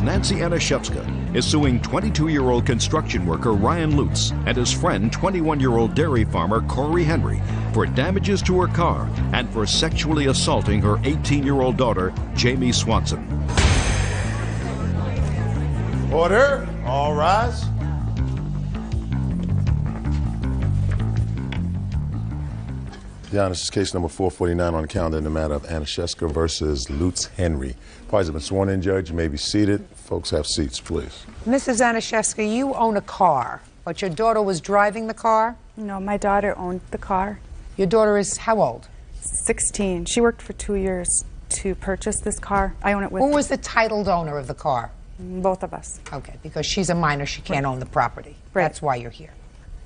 Nancy Anashevska is suing 22-year-old construction worker Ryan Lutz and his friend 21-year-old dairy farmer Corey Henry for damages to her car and for sexually assaulting her 18-year-old daughter, Jamie Swanson. Order. All rise. Your Honor, this is case number 449 on the calendar in the matter of Anashevska versus Lutz Henry. Parties have been sworn in, Judge. You may be seated. Folks, have seats, please. Mrs. Anashevska, you own a car, but your daughter was driving the car? No, my daughter owned the car. Your daughter is how old? 16. She worked for 2 years to purchase this car. I own it with her. Who was the titled owner of the car? Both of us. Okay, because she's a minor, she can't own the property. Right. That's why you're here.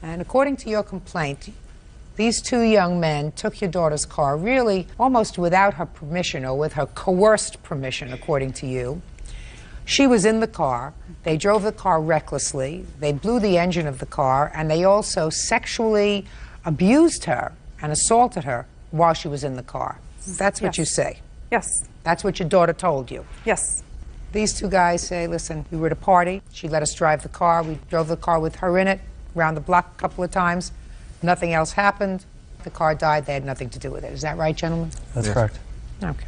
And according to your complaint, these two young men took your daughter's car really almost without her permission or with her coerced permission, according to you. She was in the car. They drove the car recklessly. They blew the engine of the car, and they also sexually abused her and assaulted her while she was in the car. That's what you say. Yes. That's what your daughter told you. Yes. These two guys say, listen, we were at a party. She let us drive the car. We drove the car with her in it, around the block a couple of times. Nothing else happened. The car died. They had nothing to do with it. Is that right, gentlemen? That's correct. Okay.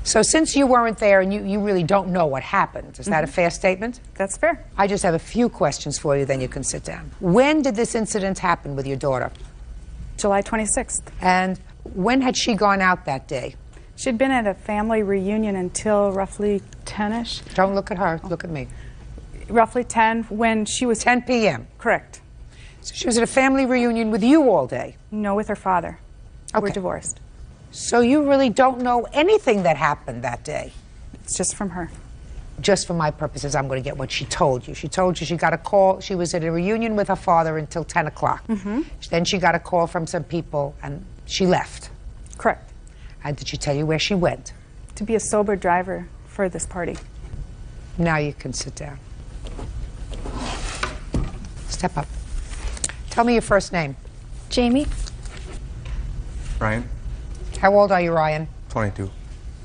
So since you weren't there and you really don't know what happened, is that a fair statement? That's fair. I just have a few questions for you, then you can sit down. When did this incident happen with your daughter? July 26th. And when had she gone out that day? She'd been at a family reunion until roughly 10-ish. Don't look at her. Look at me. Roughly 10 when she was... 10 p.m.? Correct. So she was at a family reunion with you all day? No, with her father. Okay. We're divorced. So you really don't know anything that happened that day? It's just from her. Just for my purposes, I'm going to get what she told you. She told you she got a call. She was at a reunion with her father until 10 o'clock. Then she got a call from some people, and she left. Correct. And did she tell you where she went? To be a sober driver for this party. Now you can sit down. Step up. Tell me your first name. Jamie. Ryan. How old are you, Ryan? 22.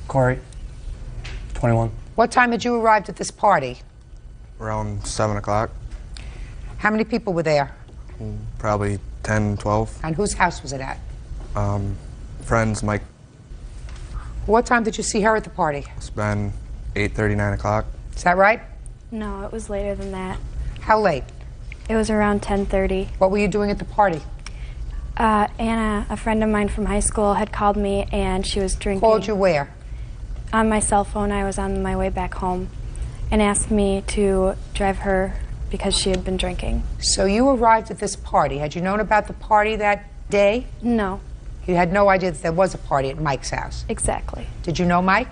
Corey. 21. What time had you arrived at this party? Around 7 o'clock. How many people were there? Probably 10, 12. And whose house was it at? Friends, Mike. What time did you see her at the party? It's been 8:30, 9 o'clock. Is that right? No, it was later than that. How late? It was around 10:30. What were you doing at the party? Anna, a friend of mine from high school, had called me and she was drinking. Called you where? On my cell phone. I was on my way back home and asked me to drive her because she had been drinking. So you arrived at this party. Had you known about the party that day? No. You had no idea that there was a party at Mike's house? Exactly. Did you know Mike?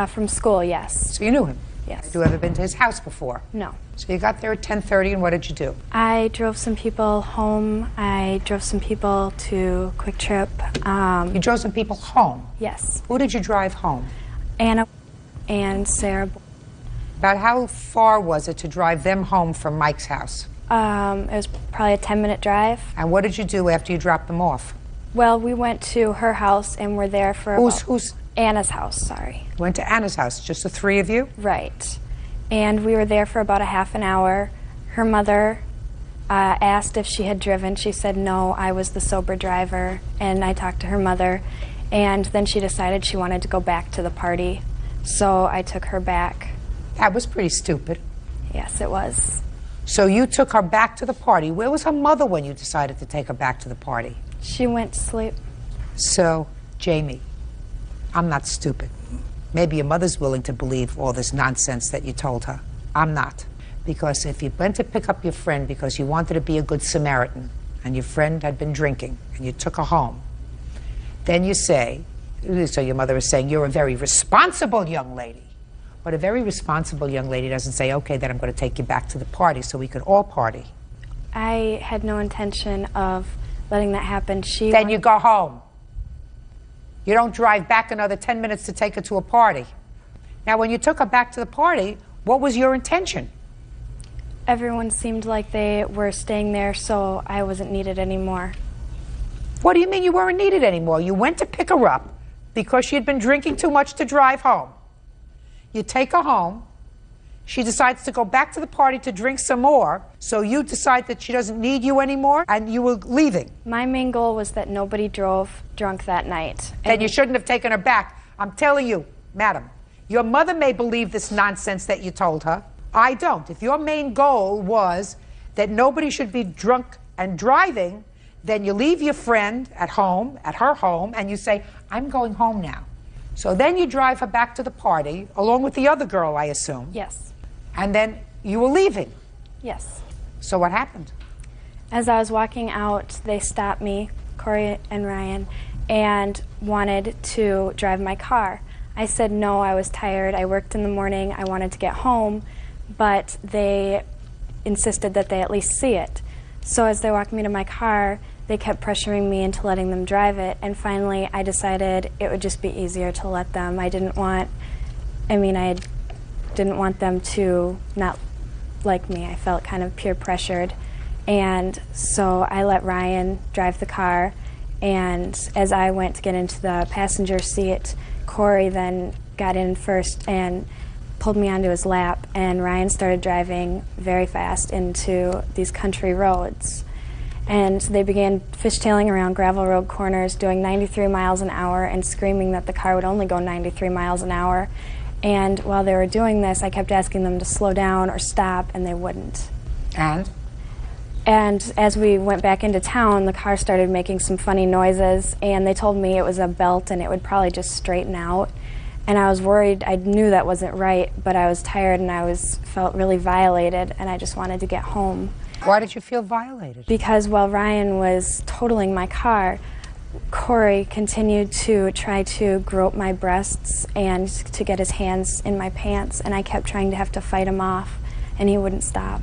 From school, yes. So you knew him? Yes. Had you ever been to his house before? No. So you got there at 10:30, and what did you do? I drove some people home. I drove some people to Quick Trip. You drove some people home? Yes. Who did you drive home? Anna and Sarah. About how far was it to drive them home from Mike's house? It was probably a 10-minute drive. And what did you do after you dropped them off? Well, we went to her house and were there for Who's Anna's house, sorry. Went to Anna's house, just the three of you? Right. And we were there for about a half an hour. Her mother asked if she had driven. She said no, I was the sober driver. And I talked to her mother. And then she decided she wanted to go back to the party. So I took her back. That was pretty stupid. Yes, it was. So you took her back to the party. Where was her mother when you decided to take her back to the party? She went to sleep. So, Jamie, I'm not stupid. Maybe your mother's willing to believe all this nonsense that you told her. I'm not. Because if you went to pick up your friend because you wanted to be a good Samaritan and your friend had been drinking and you took her home, then you say, so your mother is saying, you're a very responsible young lady. But a very responsible young lady doesn't say, okay, then I'm going to take you back to the party so we could all party. I had no intention of letting that happen. Then you go home. You don't drive back another 10 minutes to take her to a party. Now, when you took her back to the party, what was your intention? Everyone seemed like they were staying there, so I wasn't needed anymore. What do you mean you weren't needed anymore? You went to pick her up because she had been drinking too much to drive home. You take her home. She decides to go back to the party to drink some more, so you decide that she doesn't need you anymore, and you were leaving. My main goal was that nobody drove drunk that night. Then you shouldn't have taken her back. I'm telling you, madam, your mother may believe this nonsense that you told her. I don't. If your main goal was that nobody should be drunk and driving, then you leave your friend at home, at her home, and you say, I'm going home now. So then you drive her back to the party, along with the other girl, I assume. Yes. And then you were leaving. Yes. So what happened? As I was walking out, they stopped me, Corey and Ryan, and wanted to drive my car. I said no, I was tired. I worked in the morning. I wanted to get home, but they insisted that they at least see it. So as they walked me to my car, they kept pressuring me into letting them drive it, and finally I decided it would just be easier to let them. I didn't want them to not like me. I felt kind of peer pressured, and so I let Ryan drive the car, and as I went to get into the passenger seat, Corey then got in first and pulled me onto his lap, and Ryan started driving very fast into these country roads. And they began fishtailing around gravel road corners, doing 93 miles an hour and screaming that the car would only go 93 miles an hour. And while they were doing this, I kept asking them to slow down or stop, and they wouldn't. And as we went back into town, the car started making some funny noises, and they told me it was a belt and it would probably just straighten out. And I was worried. I knew that wasn't right, but I was tired and felt really violated, and I just wanted to get home. why did you feel violated? Because while Ryan was totaling my car, Corey continued to try to grope my breasts and to get his hands in my pants, and I kept trying to have to fight him off, and he wouldn't stop.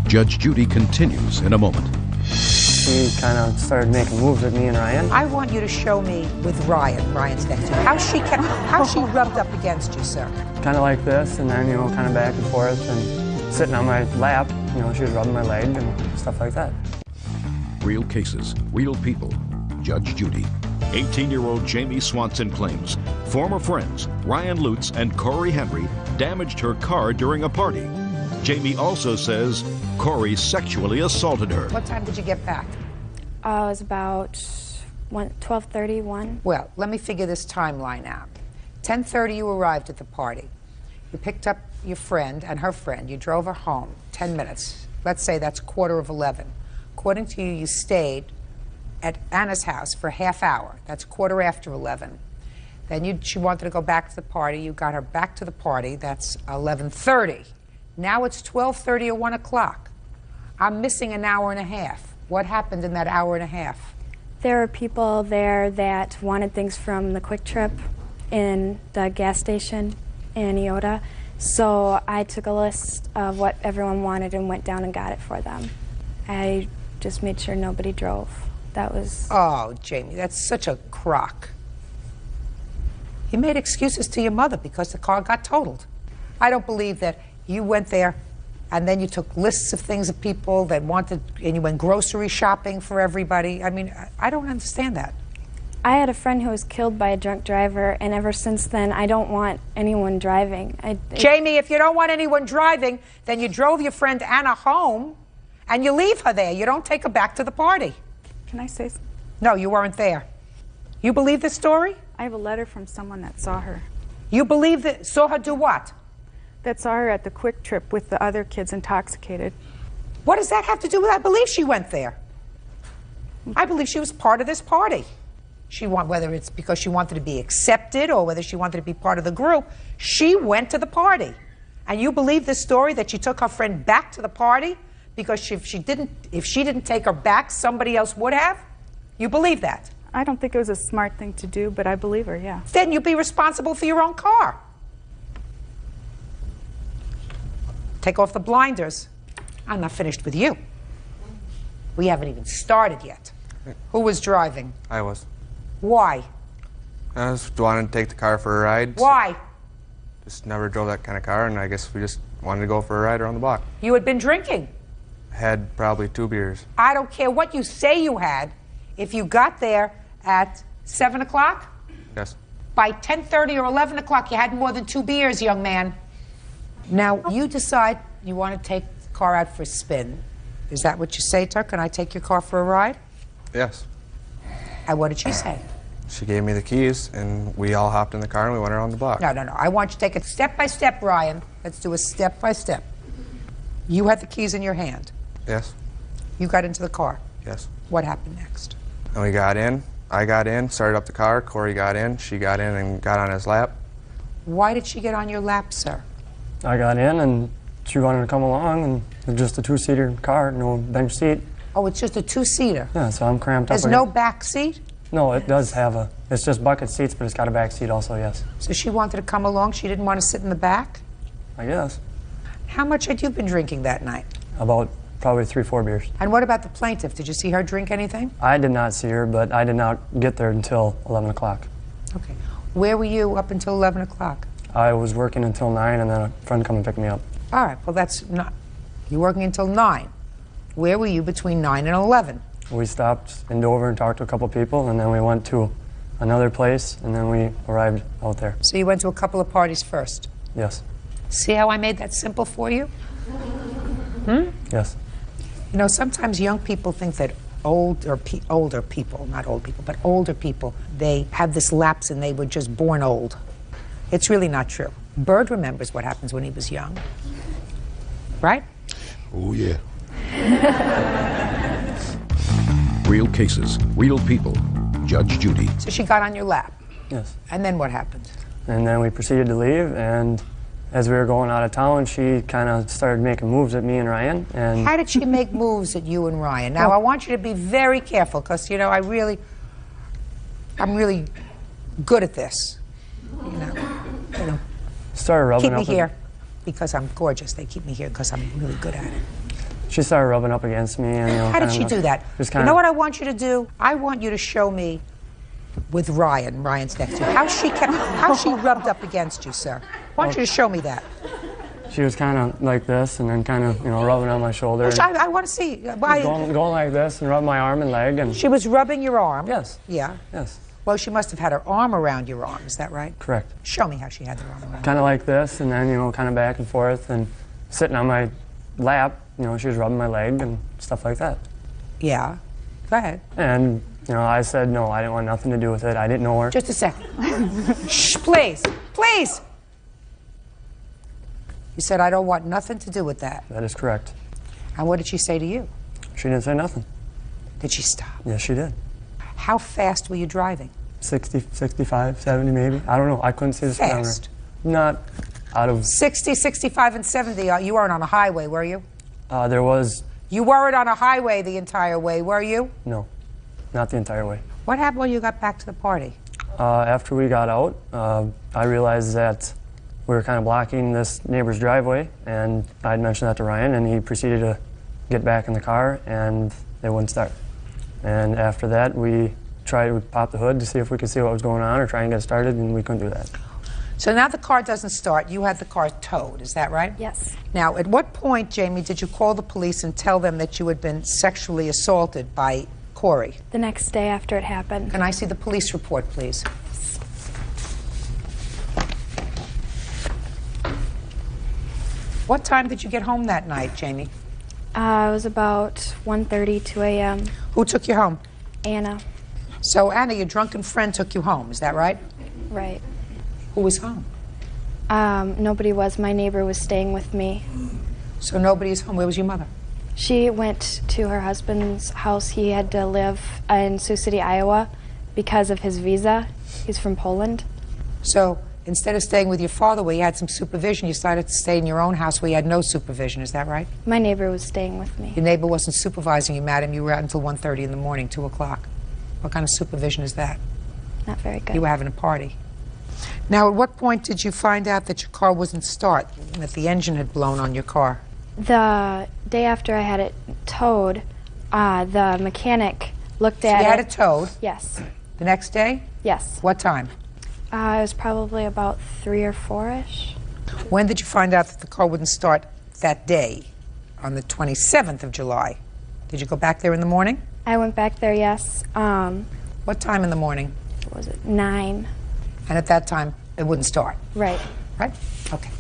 Judge Judy continues in a moment. She kind of started making moves at me and Ryan. I want you to show me with Ryan. Ryan's next to you. How she rubbed up against you, sir. Kind of like this, and then, kind of back and forth, and sitting on my lap, she was rubbing my leg and stuff like that. Real cases, real people. Judge Judy. 18-year-old Jamie Swanson claims former friends Ryan Lutz and Corey Henry damaged her car during a party. Jamie also says Corey sexually assaulted her. What time did you get back? It was about 12:31. Well, let me figure this timeline out. 10:30 you arrived at the party. You picked up your friend and her friend. You drove her home. 10 minutes. Let's say that's 11:15. According to you, you stayed at Anna's house for a half hour. That's 11:15. Then she wanted to go back to the party. You got her back to the party. That's 11:30. Now it's 12:30 or 1 o'clock. I'm missing an hour and a half. What happened in that hour and a half? There were people there that wanted things from the Quick Trip in the gas station in Iota. So I took a list of what everyone wanted and went down and got it for them. I just made sure nobody drove. That was... Oh, Jamie, that's such a crock. You made excuses to your mother because the car got totaled. I don't believe that you went there and then you took lists of things of people that wanted, and you went grocery shopping for everybody. I mean, I don't understand that. I had a friend who was killed by a drunk driver, and ever since then, I don't want anyone driving. Jamie, if you don't want anyone driving, then you drove your friend Anna home and you leave her there. You don't take her back to the party. Can I say something? No, you weren't there. You believe this story? I have a letter from someone that saw her. You believe that, saw her do what? That saw her at the Quick Trip with the other kids intoxicated. What does that have to do with I believe she went there? I believe she was part of this party. Whether it's because she wanted to be accepted or whether she wanted to be part of the group, she went to the party. And you believe this story that she took her friend back to the party because if she didn't take her back, somebody else would have? You believe that? I don't think it was a smart thing to do, but I believe her, yeah. Then you'd be responsible for your own car. Take off the blinders. I'm not finished with you. We haven't even started yet. Who was driving? I was. Why? I just wanted to take the car for a ride. Why? Just never drove that kind of car, and I guess we just wanted to go for a ride around the block. You had been drinking. Had probably 2 beers. I don't care what you say you had. If you got there at 7 o'clock, Yes. by 10:30 or 11 o'clock, you had more than 2 beers, young man. Now, you decide you want to take the car out for a spin. Is that what you say to her? Can I take your car for a ride? Yes. And what did she say? She gave me the keys, and we all hopped in the car and we went around the block. No. I want you to take it step by step, Ryan. Let's do a step by step. You had the keys in your hand. Yes. You got into the car. Yes. What happened next? And we got in. I got in, started up the car. Corey got in. She got in and got on his lap. Why did she get on your lap, sir? I got in and she wanted to come along, and it's just a two-seater car, no bench seat. Oh, it's just a two-seater. Yeah, so I'm cramped up. There's no back seat? No, it does have it's just bucket seats, but it's got a back seat also, yes. So she wanted to come along, she didn't want to sit in the back? I guess. How much had you been drinking that night? About probably 3-4 beers. And what about the plaintiff? Did you see her drink anything? I did not see her, but I did not get there until 11 o'clock. Okay. Where were you up until 11 o'clock? I was working until 9, and then a friend come and pick me up. All right, well, that's not... You're working until 9. Where were you between 9 and 11? We stopped in Dover and talked to a couple people, and then we went to another place, and then we arrived out there. So you went to a couple of parties first? Yes. See how I made that simple for you? Yes. You know, sometimes young people think that older people, not old people, but older people, they have this lapse and they were just born old. It's really not true. Byrd remembers what happens when he was young. Right? Oh, yeah. Real cases, real people. Judge Judy. So she got on your lap. Yes. And then what happened? And then we proceeded to leave, and as we were going out of town, she kind of started making moves at me and Ryan. And how did she make moves at you and Ryan? Now, I want you to be very careful, because, you know, I'm really good at this. You know, started rubbing keep me up here because I'm gorgeous. They keep me here because I'm really good at it. She started rubbing up against me. And, you know, how did she do that? You know what I want you to do? I want you to show me with Ryan. Ryan's next to you. How she rubbed up against you, sir. I want you to show me that. She was kind of like this, and then kind of, you know, rubbing on my shoulder. I want to see. Going like this and rubbing my arm and leg. And she was rubbing your arm? Yes. Yeah? Yes. Well, she must have had her arm around your arm. Is that right? Correct. Show me how she had her arm around. Kind of like this, and then, you know, kind of back and forth, and sitting on my lap. You know, she was rubbing my leg and stuff like that. Yeah. Go ahead. And, you know, I said no, I didn't want nothing to do with it. I didn't know her. Just a second. Shh, please. Please. You said, I don't want nothing to do with that. That is correct. And what did she say to you? She didn't say nothing. Did she stop? Yes, she did. How fast were you driving? 60, 65, 70 maybe. I don't know. I couldn't see the speedometer. Fast? Not out of... 60, 65, and 70. You weren't on a highway, were you? There was... You weren't on a highway the entire way, were you? No, not the entire way. What happened when you got back to the party? After we got out, I realized that we were kind of blocking this neighbor's driveway, and I'd mentioned that to Ryan, and he proceeded to get back in the car, and it wouldn't start. And after that, we tried to pop the hood to see if we could see what was going on or try and get started, and we couldn't do that. So now the car doesn't start. You had the car towed, is that right? Yes. Now, at what point, Jamie, did you call the police and tell them that you had been sexually assaulted by Corey? The next day after it happened. Can I see the police report, please? What time did you get home that night, Jamie? It was about 1:30, 2 a.m. Who took you home? Anna. So, Anna, your drunken friend took you home, is that right? Right. Who was home? Nobody was. My neighbor was staying with me. So nobody's home. Where was your mother? She went to her husband's house. He had to live in Sioux City, Iowa because of his visa. He's from Poland. So instead of staying with your father where you had some supervision, you decided to stay in your own house where you had no supervision. Is that right? My neighbor was staying with me. Your neighbor wasn't supervising you, madam. You were out until 1:30 in the morning, 2 o'clock. What kind of supervision is that? Not very good. You were having a party. Now, at what point did you find out that your car wouldn't start, that the engine had blown on your car? The day after I had it towed, the mechanic looked at it. You had it towed? Yes. The next day? Yes. What time? It was probably about 3 or 4-ish. When did you find out that the car wouldn't start that day, on the 27th of July? Did you go back there in the morning? I went back there, yes. What time in the morning? What was it? 9. And at that time, it wouldn't start? Right. Right? Okay.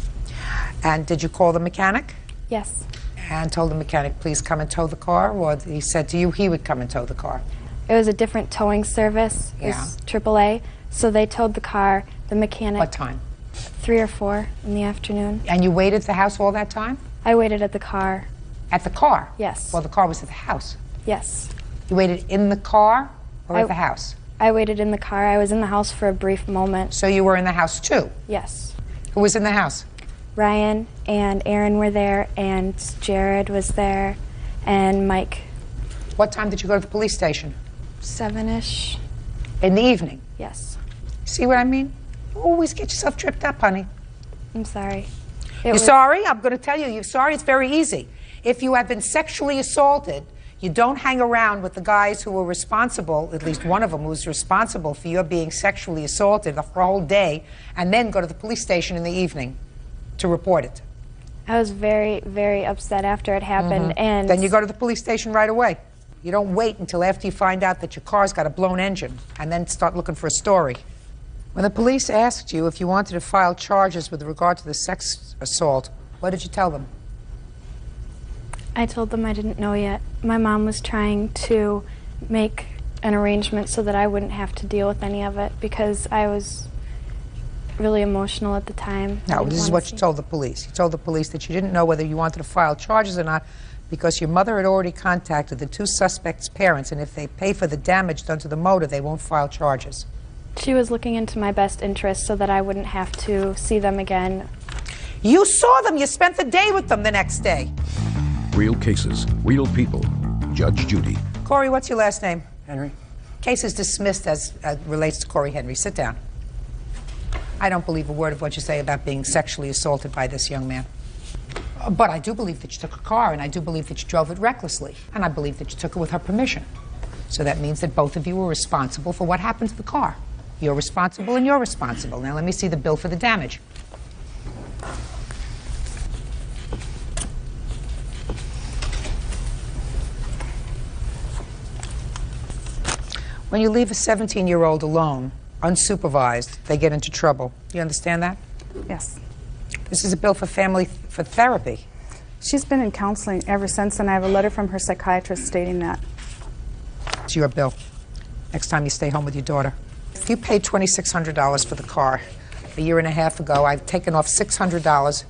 And did you call the mechanic? Yes. And told the mechanic, please come and tow the car? Or he said to you he would come and tow the car? It was a different towing service. It was AAA. So they towed the car. The mechanic. What time? 3 or 4 in the afternoon. And you waited at the house all that time? I waited at the car. At the car? Yes. Well, the car was at the house. Yes. You waited in the car or at the house? I waited in the car. I was in the house for a brief moment. So you were in the house too? Yes. Who was in the house? Ryan and Aaron were there, and Jared was there, and Mike. What time did you go to the police station? 7-ish. In the evening? Yes. See what I mean? Always get yourself tripped up, honey. I'm sorry. You're sorry? I'm going to tell you, you're sorry. It's very easy. If you have been sexually assaulted, you don't hang around with the guys who were responsible, at least one of them who's responsible for your being sexually assaulted for a whole day, and then go to the police station in the evening to report it. I was very, very upset after it happened, and then you go to the police station right away. You don't wait until after you find out that your car's got a blown engine and then start looking for a story. When the police asked you if you wanted to file charges with regard to the sex assault, what did you tell them? I told them I didn't know yet. My mom was trying to make an arrangement so that I wouldn't have to deal with any of it because I was really emotional at the time. No, this is what you told the police. You told the police that you didn't know whether you wanted to file charges or not because your mother had already contacted the 2 suspects' parents, and if they pay for the damage done to the motor, they won't file charges. She was looking into my best interest so that I wouldn't have to see them again. You saw them. You spent the day with them the next day. Real cases, real people. Judge Judy. Corey, what's your last name? Henry. Case is dismissed as relates to Corey Henry. Sit down. I don't believe a word of what you say about being sexually assaulted by this young man. But I do believe that you took a car, and I do believe that you drove it recklessly, and I believe that you took it with her permission. So that means that both of you were responsible for what happened to the car. You're responsible and you're responsible. Now let me see the bill for the damage. When you leave a 17-year-old alone, unsupervised, they get into trouble. Do you understand that? Yes. This is a bill for therapy. She's been in counseling ever since, and I have a letter from her psychiatrist stating that. It's your bill. Next time you stay home with your daughter. If you paid $2,600 for the car a year and a half ago, I've taken off $600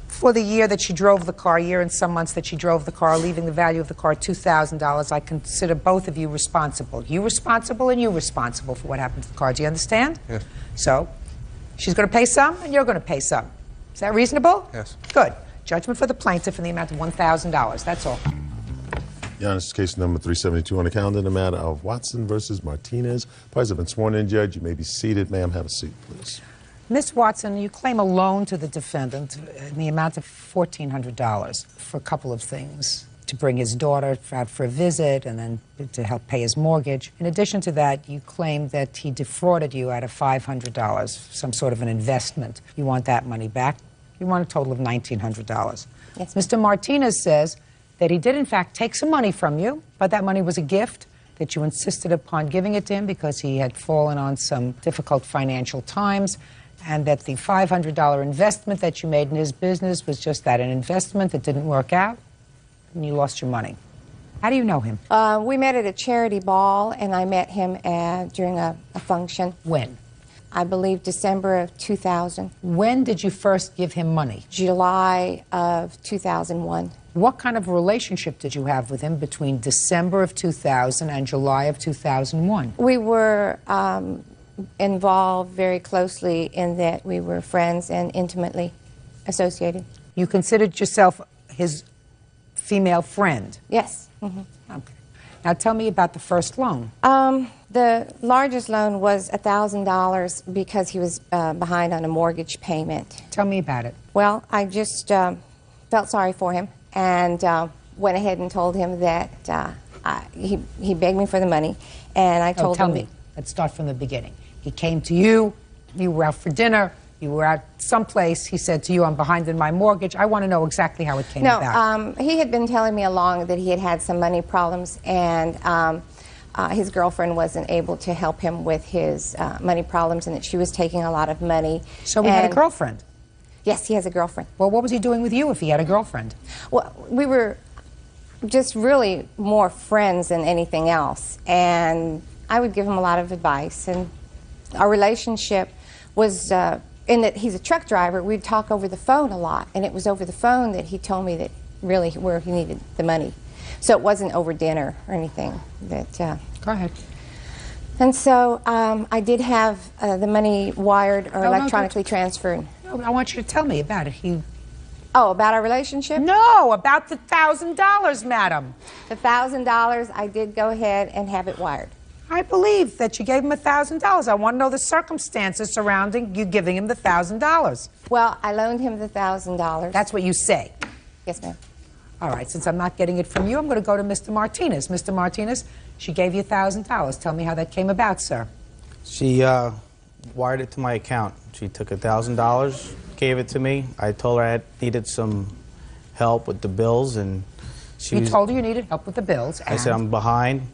for the year that she drove the car, year and some months that she drove the car, leaving the value of the car $2,000. I consider both of you responsible. You responsible and you responsible for what happened to the car. Do you understand? Yes. So, she's going to pay some and you're going to pay some. Is that reasonable? Yes. Good. Judgment for the plaintiff in the amount of $1,000. That's all. Your Honor, this is case number 372 on the calendar, the matter of Watson versus Martinez. Parties have been sworn in, Judge. You may be seated. Ma'am, have a seat, please. Ms. Watson, you claim a loan to the defendant in the amount of $1,400 for a couple of things. To bring his daughter out for a visit and then to help pay his mortgage. In addition to that, you claim that he defrauded you out of $500, some sort of an investment. You want that money back. You want a total of $1,900. Yes. Mr. Martinez says that he did in fact take some money from you, but that money was a gift, that you insisted upon giving it to him because he had fallen on some difficult financial times, and that the $500 investment that you made in his business was just that, an investment that didn't work out, and you lost your money. How do you know him? We met at a charity ball, and I met him during a function. When? I believe December of 2000. When did you first give him money? July of 2001. What kind of relationship did you have with him between December of 2000 and July of 2001? We were involved very closely in that we were friends and intimately associated. You considered yourself his female friend? Yes. Mm-hmm. Okay. Now tell me about the first loan. The largest loan was $1,000 because he was behind on a mortgage payment. Tell me about it. Well, I just felt sorry for him and went ahead and told him that he begged me for the money, and I told him... Tell me. Let's start from the beginning. He came to you, you were out for dinner, you were out someplace, he said to you, I'm behind in my mortgage. I want to know exactly how it came about. He had been telling me along that he had had some money problems, and his girlfriend wasn't able to help him with his money problems, and that she was taking a lot of money. So he had a girlfriend? Yes, he has a girlfriend. Well, what was he doing with you if he had a girlfriend? Well, we were just really more friends than anything else, and I would give him a lot of advice, and our relationship was in that he's a truck driver. We'd talk over the phone a lot, and it was over the phone that he told me that really where he needed the money. So it wasn't over dinner or anything. Go ahead. And so I did have the money wired or electronically transferred. No, I want you to tell me about it. Oh, about our relationship? No, about the $1,000, madam. The $1,000, I did go ahead and have it wired. I believe that you gave him $1,000. I want to know the circumstances surrounding you giving him the $1,000. Well, I loaned him the $1,000. That's what you say? Yes, ma'am. All right, since I'm not getting it from you, I'm going to go to Mr. Martinez. Mr. Martinez, she gave you $1,000. Tell me how that came about, sir. She wired it to my account. She took $1,000, gave it to me. I told her I needed some help with the bills, and You told her you needed help with the bills, and... I said I'm behind.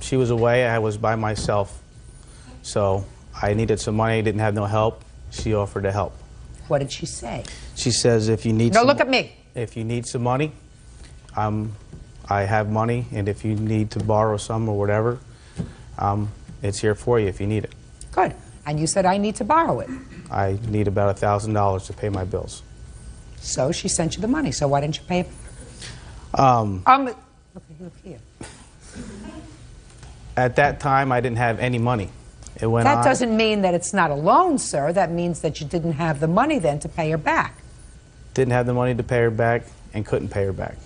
She was away. I was by myself. So I needed some money. Didn't have no help. She offered to help. What did she say? She says if you need No, look at me. If you need some money, I have money, and if you need to borrow some or whatever, it's here for you if you need it. Good. And you said I need to borrow it. I need about $1,000 to pay my bills. So she sent you the money. So why didn't you pay it? Look here. At that time, I didn't have any money. It went That on. doesn't mean that it's not a loan, sir. That means that you didn't have the money then to pay her back. Didn't have the money to pay her back and couldn't pay her back.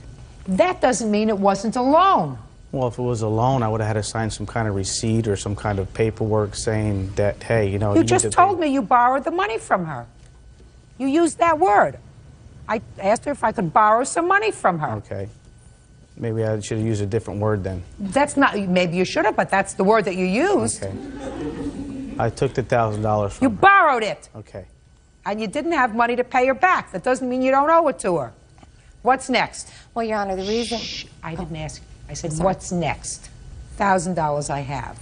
That doesn't mean it wasn't a loan. Well, if it was a loan, I would have had to sign some kind of receipt or some kind of paperwork saying that, hey, you know... You just told me you borrowed the money from her. You used that word. I asked her if I could borrow some money from her. Okay. Maybe I should have used a different word then. That's not... Maybe you should have, but that's the word that you used. Okay. I took the $1,000 from You her. borrowed it. Okay. And you didn't have money to pay her back. That doesn't mean you don't owe it to her. What's next? Well, Your Honor, the reason... Shh, I didn't ask you. I said, what's next? $1,000 I have.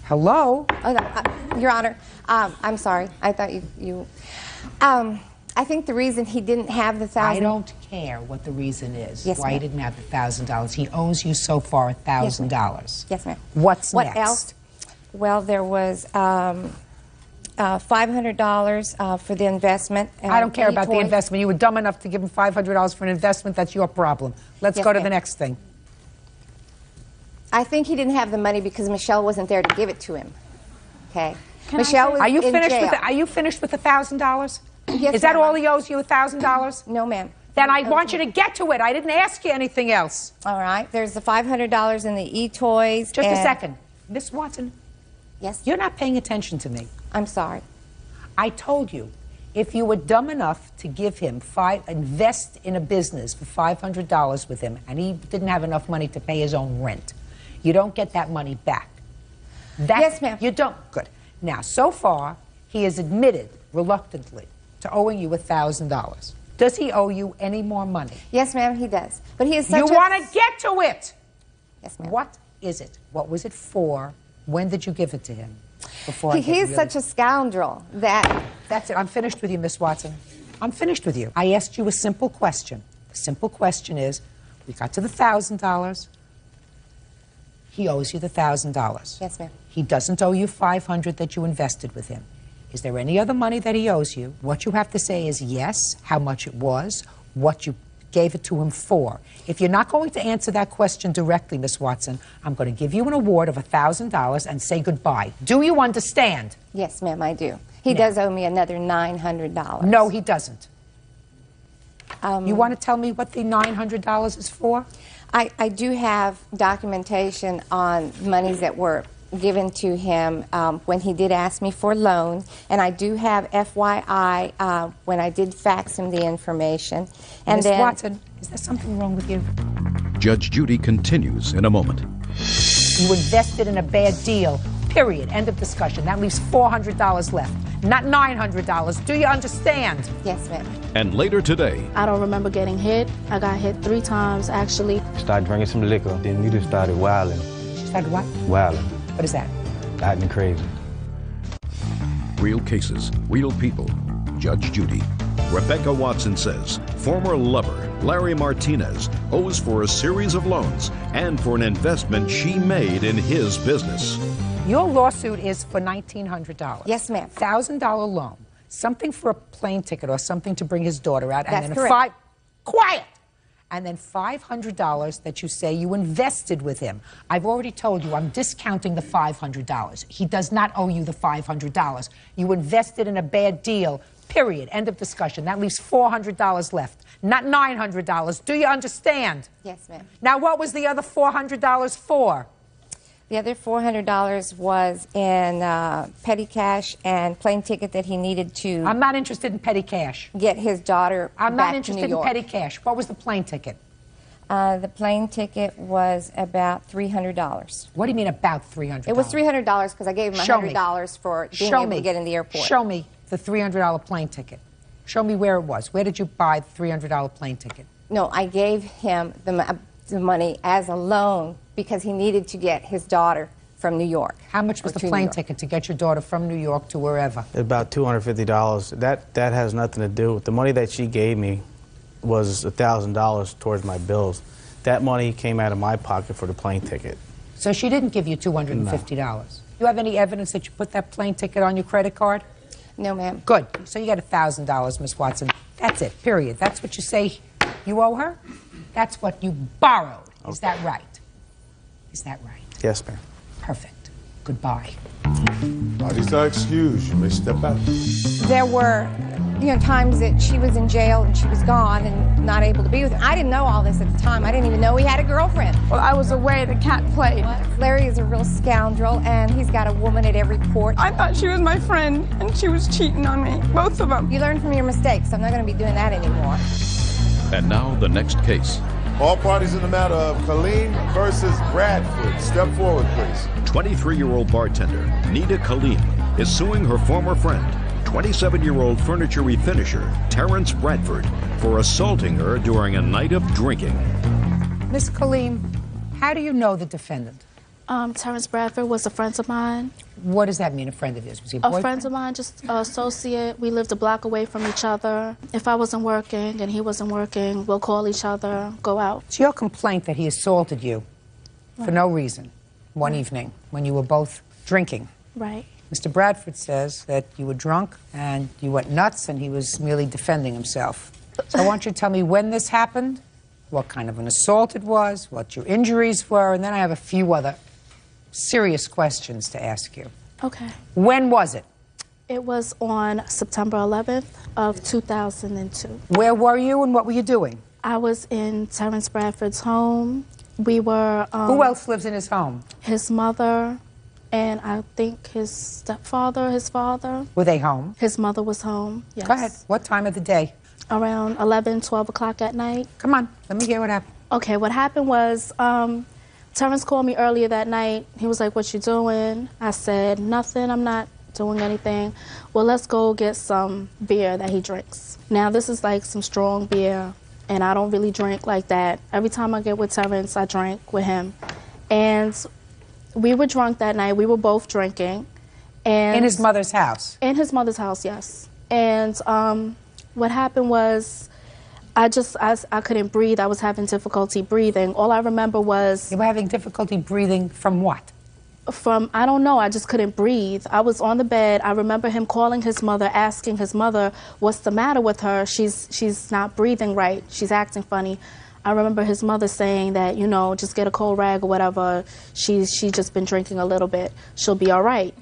Hello? Oh, no, Your Honor, I'm sorry. I thought you I think the reason he didn't have the $1,000... I don't care what the reason is. Yes, why he ma'am. didn't have the $1,000. He owes you so far $1,000. Yes, ma'am. What's what next? else? Well, there was $500 for the investment. I don't care about the investment. You were dumb enough to give him $500 for an investment. That's your problem. Let's Yes, go to ma'am. the next thing. I think he didn't have the money because Michelle wasn't there to give it to him. Okay. Can Michelle I was Are you in finished jail. with? Are you finished with the $1,000? Yes, Is that ma'am. all he owes you? $1,000? No, ma'am. Then I want you to get to it. I didn't ask you anything else. All right. There's the $500 in the e-toys. Just a and- second, Miss Watson. Yes. You're not paying attention to me. I'm sorry. I told you, if you were dumb enough to give him invest in a business for $500 with him, and he didn't have enough money to pay his own rent, you don't get that money back. Yes, ma'am. You don't. Good. Now, so far, he has admitted reluctantly to owing you $1,000. Does he owe you any more money? Yes, ma'am, he does. But he is such You want to get to it. Yes, ma'am. What is it? What was it for? When did you give it to him? Before He is such a scoundrel that... That's it. I'm finished with you, Miss Watson. I'm finished with you. I asked you a simple question. The simple question is, we got to the $1,000. He owes you the $1,000. Yes, ma'am. He doesn't owe you $500 that you invested with him. Is there any other money that he owes you? What you have to say is yes, how much it was, what you gave it to him for. If you're not going to answer that question directly, Miss Watson, I'm going to give you an award of $1,000 and say goodbye. Do you understand? Yes, ma'am, I do. He does owe me another $900. No, he doesn't. You want to tell me what the $900 is for? I do have documentation on monies that were given to him when he did ask me for a loan, and I do have FYI when I did fax him the information. And Miss then, Watson, is there something wrong with you? Judge Judy continues in a moment. You invested in a bad deal, period. End of discussion. That leaves $400 left, not $900. Do you understand? Yes, ma'am. And later today, I don't remember getting hit. I got hit 3 times, actually. Started drinking some liquor, then you just started wilding. She said what? Wilding. What is that? Acting crazy. Real cases, real people. Judge Judy. Rebecca Watson says former lover Larry Martinez owes for a series of loans and for an investment she made in his business. Your lawsuit is for $1,900. Yes, ma'am. $1,000 loan. Something for a plane ticket or something to bring his daughter out. That's and then correct. Quiet! And then $500 that you say you invested with him. I've already told you I'm discounting the $500. He does not owe you the $500. You invested in a bad deal, period. End of discussion. That leaves $400 left, not $900. Do you understand? Yes, ma'am. Now, what was the other $400 for? The other $400 was in petty cash and plane ticket that he needed to... I'm not interested in petty cash. ...get his daughter I'm back not interested to New York. in petty cash. What was the plane ticket? The plane ticket was about $300. What do you mean about $300? It was $300 because I gave him $100 for being able to get in the airport. Show me the $300 plane ticket. Show me where it was. Where did you buy the $300 plane ticket? No, I gave him the money as a loan because he needed to get his daughter from New York. How much was the plane ticket to get your daughter from New York to wherever? About $250. That has nothing to do with the money that she gave me. Was $1,000 towards my bills. That money came out of my pocket for the plane ticket. So she didn't give you $250. No. You have any evidence that you put that plane ticket on your credit card? No, ma'am. Good. So you got $1,000, Miss Watson. That's it, period. That's what you say you owe her? That's what you borrowed. Okay. Is that right? Is that right? Yes, ma'am. Perfect. Goodbye. Parties are excused. You may step out. There were, times that she was in jail and she was gone and not able to be with him. I didn't know all this at the time. I didn't even know he had a girlfriend. Well, I was away. The cat played. Larry is a real scoundrel, and he's got a woman at every port. I thought she was my friend, and she was cheating on me. Both of them. You learn from your mistakes. I'm not going to be doing that anymore. And now the next case. All parties in the matter of Colleen versus Bradford. Step forward, please. 23-year-old bartender Nita Colleen is suing her former friend, 27-year-old furniture refinisher Terrence Bradford, for assaulting her during a night of drinking. Miss Colleen, how do you know the defendant? Terrence Bradford was a friend of mine. What does that mean, a friend of yours? Was he a boyfriend? A friend of mine, just an associate. We lived a block away from each other. If I wasn't working and he wasn't working, we'll call each other, go out. It's your complaint that he assaulted you for no reason one evening when you were both drinking. Right. Mr. Bradford says that you were drunk and you went nuts and he was merely defending himself. So I want you to tell me when this happened, what kind of an assault it was, what your injuries were, and then I have a few other serious questions to ask you. Okay. When was it? It was on September 11th of 2002. Where were you and what were you doing? I was in Terrence Bradford's home. We were... Who else lives in his home? His mother, and I think his stepfather, his father. Were they home? His mother was home, yes. Go ahead. What time of the day? Around 11, 12 o'clock at night. Come on, let me hear what happened. Okay, what happened was... Terrence called me earlier that night. He was like, "What you doing?" I said, "Nothing, I'm not doing anything." "Well, let's go get some beer that he drinks." Now, this is like some strong beer, and I don't really drink like that. Every time I get with Terrence, I drink with him. And we were drunk that night. We were both drinking. And in his mother's house? In his mother's house, yes. And what happened was... I couldn't breathe. I was having difficulty breathing. All I remember was... You were having difficulty breathing from what? From, I don't know, I just couldn't breathe. I was on the bed. I remember him calling his mother, asking his mother, what's the matter with her? She's not breathing right. She's acting funny. I remember his mother saying that, just get a cold rag or whatever. She's just been drinking a little bit. She'll be all right.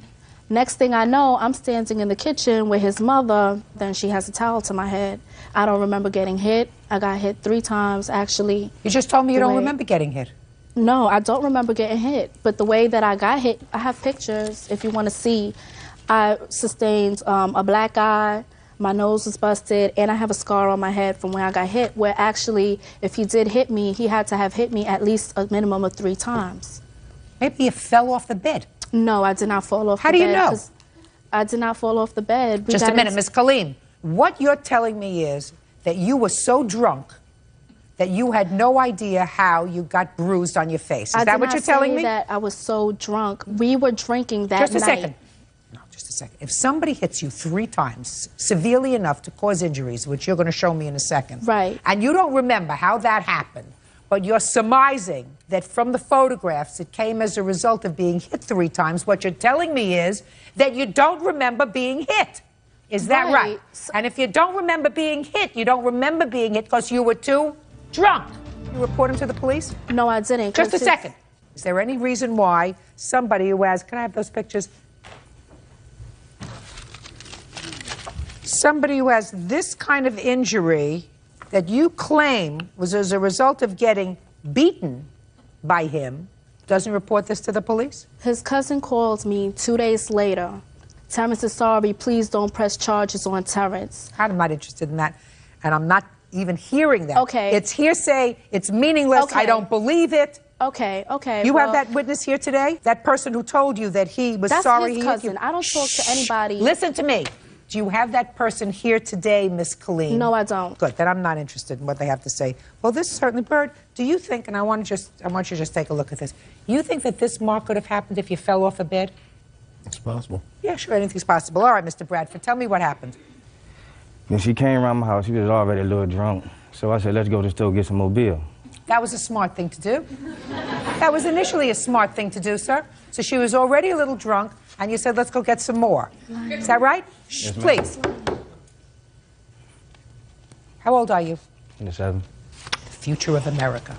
Next thing I know, I'm standing in the kitchen with his mother. Then she has a towel to my head. I don't remember getting hit. I got hit 3 times, actually. You just told me you don't remember getting hit. No, I don't remember getting hit. But the way that I got hit, I have pictures if you want to see. I sustained a black eye, my nose was busted, and I have a scar on my head from where I got hit, where actually, if he did hit me, he had to have hit me at least a minimum of 3 times. Maybe you fell off the bed. No, I did not fall off the bed. How do you know? I did not fall off the bed. Just a minute, Miss Colleen. What you're telling me is that you were so drunk that you had no idea how you got bruised on your face. Is that what you're telling me? I did not say that I was so drunk. We were drinking that night. Just a second. No, Just a second. If somebody hits you 3 times, severely enough to cause injuries, which you're going to show me in a second, right, and you don't remember how that happened, but you're surmising that from the photographs it came as a result of being hit 3 times, what you're telling me is that you don't remember being hit. Is that right? And if you don't remember being hit, you don't remember being hit because you were too drunk. You report him to the police? No, I didn't. Just a second. Is there any reason why somebody who has, can I have those pictures? Somebody who has this kind of injury that you claim was as a result of getting beaten by him doesn't report this to the police? His cousin called me 2 days later. Terrence is sorry, please don't press charges on Terrence. I'm not interested in that, and I'm not even hearing that. Okay. It's hearsay, it's meaningless, Okay. I don't believe it. Okay, okay. You have that witness here today? That person who told you that he was that's sorry his he hit cousin. you? I don't talk to anybody. Listen to me. Do you have that person here today, Miss Colleen? No, I don't. Good, then I'm not interested in what they have to say. Well, this certainly, Byrd, do you think, and I want you to just take a look at this, you think that this mark could have happened if you fell off a bed? It's possible. Yeah, sure, anything's possible. All right, Mr. Bradford, tell me what happened. When she came around my house, she was already a little drunk. So I said, let's go to the store get some more beer. That was a smart thing to do. That was initially a smart thing to do, sir. So she was already a little drunk, and you said, let's go get some more. Is that right? Yes, ma'am. Please. How old are you? 27. The future of America.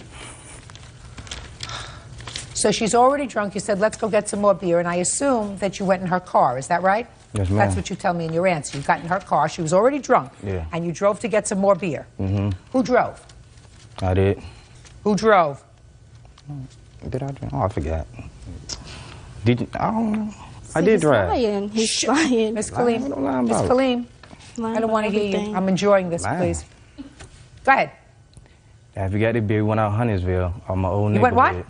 So she's already drunk. You said, let's go get some more beer, and I assume that you went in her car. Is that right? Yes, ma'am. That's what you tell me in your answer. You got in her car. She was already drunk. Yeah. And you drove to get some more beer. Mm-hmm. Who drove? I did. Who drove? Did I drive? Oh, I forgot. I don't know. I See, did he's drive. lying. He's lying. Miss Colleen. What am I lying Miss about? Colleen. Lying I don't want to about hear you. everything. I'm enjoying this, Lying. please. Go ahead. After we got the beer, we went out Huntersville, on my old You neighborhood. went what?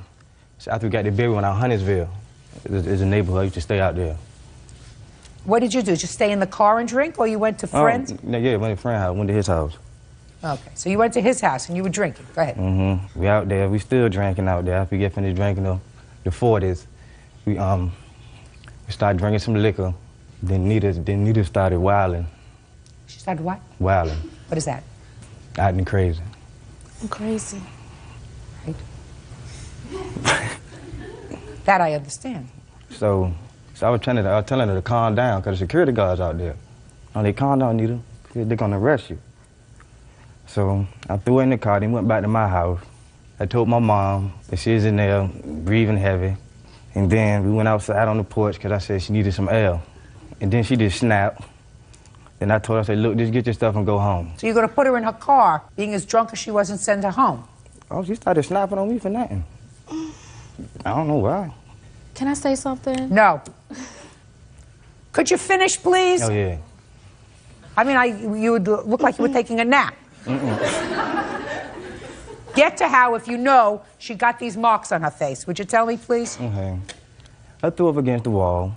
So after we got the beer, we went out Huntersville. It's a neighborhood. I used to stay out there. What did you do? Just stay in the car and drink, or you went to friends? Yeah, went to a friend's house, went to his house. Okay, so you went to his house and you were drinking. Go ahead. Mm-hmm. We out there. We still drinking out there. After we get finished drinking the 40s, we started drinking some liquor. Then Nita started wilding. She started what? Wilding. What is that? Acting crazy. I'm crazy. Right. That I understand. So I was telling her to calm down because the security guards out there. Oh, they calm down, Nita. They're gonna arrest you. So I threw her in the car, then went back to my house. I told my mom that she was in there breathing heavy. And then we went outside on the porch because I said she needed some air. And then she just snapped. Then I told her, I said, look, just get your stuff and go home. So you're going to put her in her car, being as drunk as she was, and send her home? Oh, she started snapping on me for nothing. I don't know why. Can I say something? No. Could you finish, please? Oh, yeah. I mean, you would look like you were taking a nap. Get to how, if you know, she got these marks on her face. Would you tell me, please? Okay. I threw her up against the wall.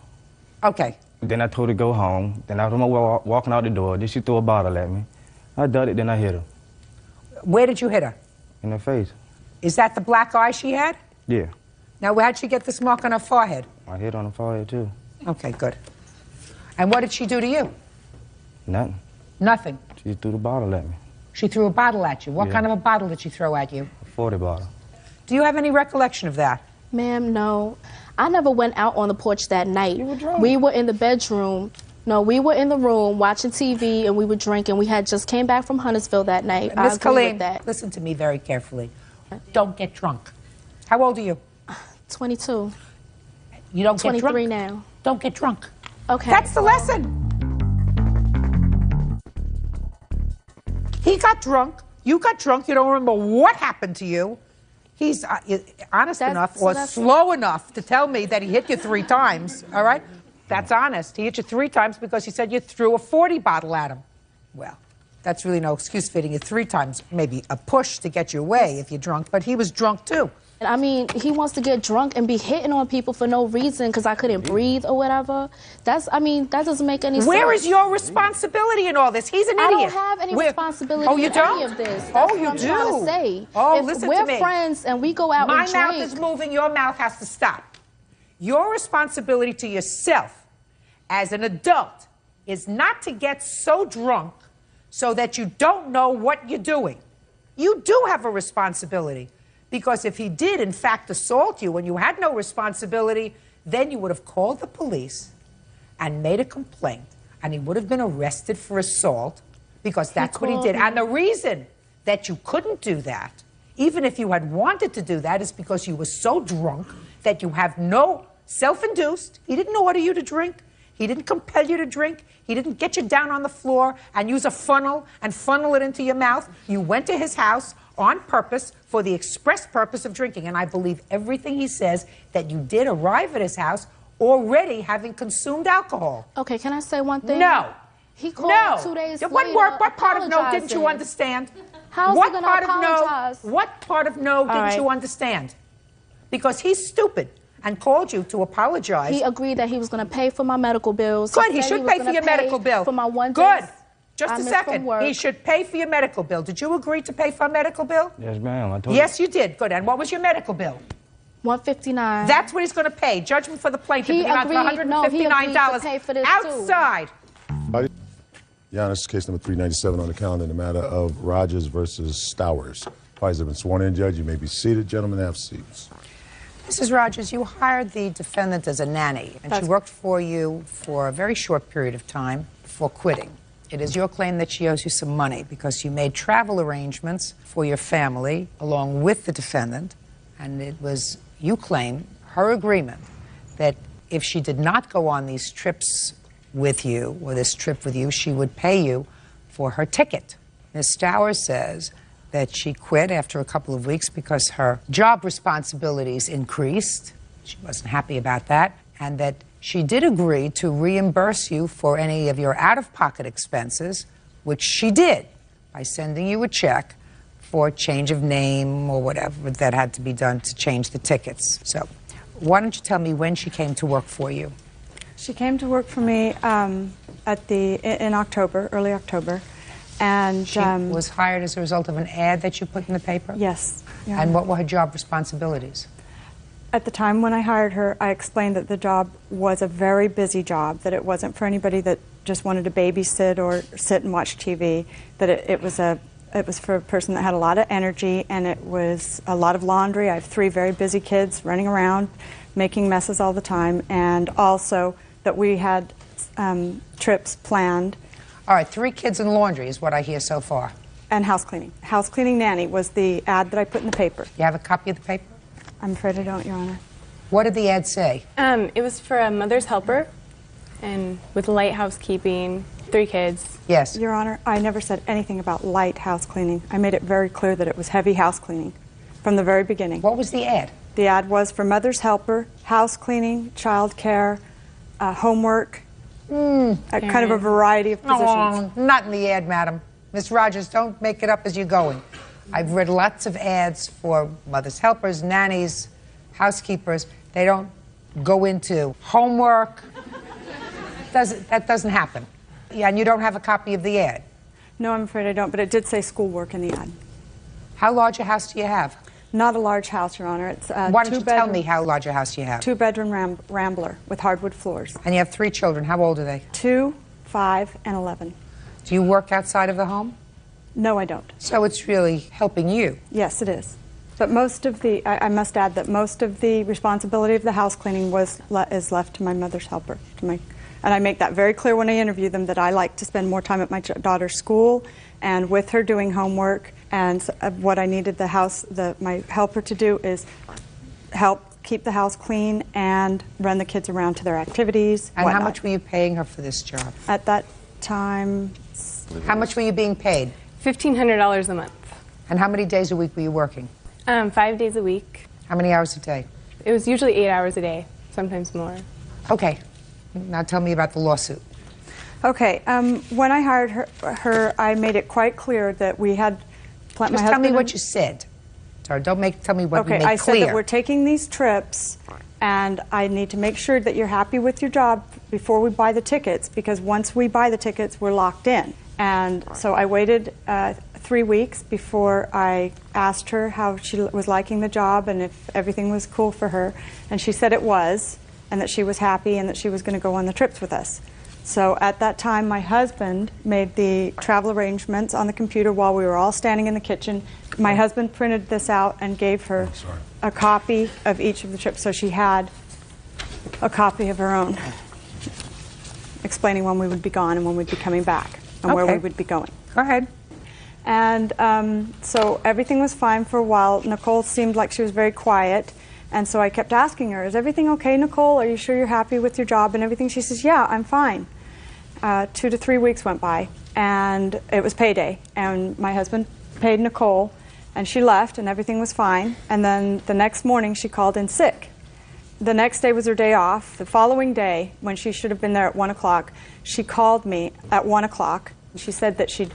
Okay. Then I told her to go home. Then I was walking out the door. Then she threw a bottle at me. I ducked it, then I hit her. Where did you hit her? In the face. Is that the black eye she had? Yeah. Now, how'd she get this mark on her forehead? I hit her on the forehead, too. Okay, good. And what did she do to you? Nothing. Nothing. She threw the bottle at me. She threw a bottle at you. What kind of a bottle did she throw at you? A 40 bottle. Do you have any recollection of that? Ma'am, no. I never went out on the porch that night. You were drunk. We were in the bedroom. No, we were in the room watching TV and we were drinking. We had just came back from Huntersville that night. Miss Colleen, that. listen to me very carefully. Don't get drunk. How old are you? 22. You don't get drunk? 23 now. Don't get drunk. Okay. That's the lesson. He got drunk. You got drunk. You don't remember what happened to you. He's honest enough or slow enough to tell me that he hit you 3 times, all right? That's honest. He hit you 3 times because he said you threw a 40 bottle at him. Well, that's really no excuse for hitting you 3 times. Maybe a push to get your way if you're drunk, but he was drunk too. I mean, he wants to get drunk and be hitting on people for no reason because I couldn't breathe or whatever. I mean, that doesn't make any sense. Where is your responsibility in all this? He's an idiot. I don't have any responsibility in any of this. That's Oh, what you I'm do? trying to say. Oh, if listen we're to me. friends and we go out and drink. My mouth is moving. Your mouth has to stop. Your responsibility to yourself as an adult is not to get so drunk so that you don't know what you're doing. You do have a responsibility, because if he did, in fact, assault you and you had no responsibility, then you would have called the police and made a complaint, and he would have been arrested for assault, because that's what he did. And the reason that you couldn't do that, even if you had wanted to do that, is because you were so drunk that you have no self-induced. He didn't order you to drink. He didn't compel you to drink. He didn't get you down on the floor and use a funnel and funnel it into your mouth. You went to his house on purpose for the express purpose of drinking. And I believe everything he says, that you did arrive at his house already having consumed alcohol. Okay, can I say one thing? No. He called 2 days later. What part of no didn't you understand? How's he gonna apologize? What part of no didn't you understand? Because he's stupid and called you to apologize. He agreed that he was going to pay for my medical bills. Good, he should pay for your medical bill. For my one Good. day Just a second. He should pay for your medical bill. Did you agree to pay for a medical bill? Yes, ma'am. I told you. Yes, you did. Good. And what was your medical bill? $159. That's what he's going to pay. Judgment for the plaintiff. He in the amount of agreed- no, he agreed to pay for this, too. Your outside. Honor, this is case number 397 on the calendar in the matter of Rogers versus Stowers. Parties have been sworn in, Judge. You may be seated. Gentlemen, have seats. Mrs. Rogers, you hired the defendant as a nanny, and she worked for you for a very short period of time before quitting. It is your claim that she owes you some money because you made travel arrangements for your family along with the defendant, and it was, you claim, her agreement that if she did not go on these trips with you, or this trip with you, she would pay you for her ticket. Ms. Stowers says that she quit after a couple of weeks because her job responsibilities increased. She wasn't happy about that. And that she did agree to reimburse you for any of your out-of-pocket expenses, which she did by sending you a check for change of name or whatever that had to be done to change the tickets. So why don't you tell me when she came to work for you? She came to work for me in October, early October. And she was hired as a result of an ad that you put in the paper? Yes. Yeah. And what were her job responsibilities? At the time when I hired her, I explained that the job was a very busy job, that it wasn't for anybody that just wanted to babysit or sit and watch TV, that it was for a person that had a lot of energy, and it was a lot of laundry. I have 3 very busy kids running around, making messes all the time, and also that we had trips planned. All right, 3 kids and laundry is what I hear so far. And house cleaning. House cleaning nanny was the ad that I put in the paper. You have a copy of the paper? I'm afraid I don't, Your Honor. What did the ad say? It was for a mother's helper, and with light housekeeping, 3 kids. Yes. Your Honor, I never said anything about light house cleaning. I made it very clear that it was heavy house cleaning from the very beginning. What was the ad? The ad was for mother's helper, house cleaning, child care, homework, kind of a variety of positions. No, not in the ad, madam. Miss Rogers, don't make it up as you're going. I've read lots of ads for mother's helpers, nannies, housekeepers. They don't go into homework. That doesn't happen. Yeah, and you don't have a copy of the ad? No, I'm afraid I don't, but it did say schoolwork in the ad. How large a house do you have? Not a large house, Your Honor. It's Why don't you tell me how large a house you have? 2-bedroom rambler with hardwood floors. And you have 3 children. How old are they? 2, 5, and 11. Do you work outside of the home? No, I don't. So it's really helping you? Yes, it is. But most of the, I must add that most of the responsibility of the house cleaning is left to my mother's helper. And I make that very clear when I interview them, that I like to spend more time at my daughter's school and with her doing homework. And what I needed my helper to do is help keep the house clean and run the kids around to their activities. And how much were you paying her for this job? At that time... How much were you being paid? $1,500 a month. And how many days a week were you working? 5 days a week. How many hours a day? It was usually 8 hours a day, sometimes more. Okay. Now tell me about the lawsuit. Okay. When I hired her, I made it quite clear that we had... Just tell me what you said. Sorry, tell me what you made clear. Okay, I said that we're taking these trips, and I need to make sure that you're happy with your job before we buy the tickets, because once we buy the tickets, we're locked in. And so I waited 3 weeks before I asked her how she was liking the job and if everything was cool for her. And she said it was. and that she was happy and that she was going to go on the trips with us. So at that time, my husband made the travel arrangements on the computer while we were all standing in the kitchen. My husband printed this out and gave her a copy of each of the trips, so she had a copy of her own, explaining when we would be gone and when we'd be coming back and where we would be going. Go ahead. And so everything was fine for a while. Nicole seemed like she was very quiet, and so I kept asking her, is everything okay, Nicole? Are you sure you're happy with your job and everything? She says, yeah, I'm fine. 2 to 3 weeks went by, and it was payday, and my husband paid Nicole, and she left, and everything was fine. And then the next morning, she called in sick. The next day was her day off. The following day, when she should have been there at 1 o'clock, she called me at 1 o'clock. She said that she'd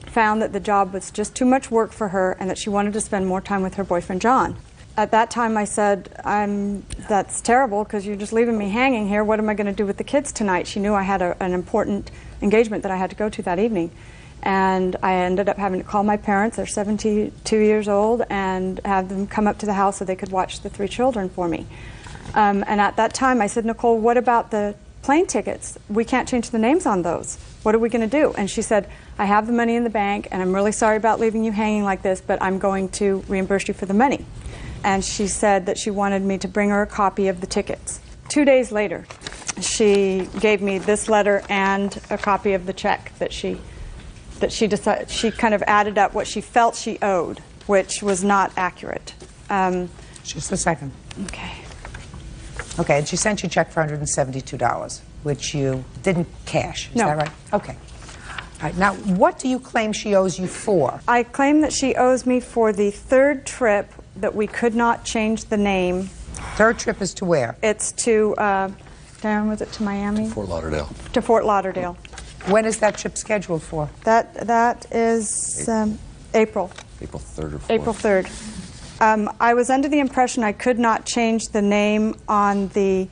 found that the job was just too much work for her and that she wanted to spend more time with her boyfriend, John. At that time, I said, that's terrible because you're just leaving me hanging here. What am I going to do with the kids tonight? She knew I had an important engagement that I had to go to that evening. And I ended up having to call my parents. They're 72 years old, and have them come up to the house so they could watch the 3 children for me. And at that time, I said, Nicole, what about the plane tickets? We can't change the names on those. What are we going to do? And she said, I have the money in the bank, and I'm really sorry about leaving you hanging like this, but I'm going to reimburse you for the money. And she said that she wanted me to bring her a copy of the tickets. 2 days later, she gave me this letter and a copy of the check that she decided. She kind of added up what she felt she owed, which was not accurate. Just a second. Okay. Okay, and she sent you a check for $172, which you didn't cash. Is that right? Okay. All right, now, what do you claim she owes you for? I claim that she owes me for the 3rd trip that we could not change the name. 3rd trip is to where? It's to, Darren, was it to Miami? Fort Lauderdale. To Fort Lauderdale. When is that trip scheduled for? That is April. April 3rd or 4th. April 3rd. I was under the impression I could not change the name on the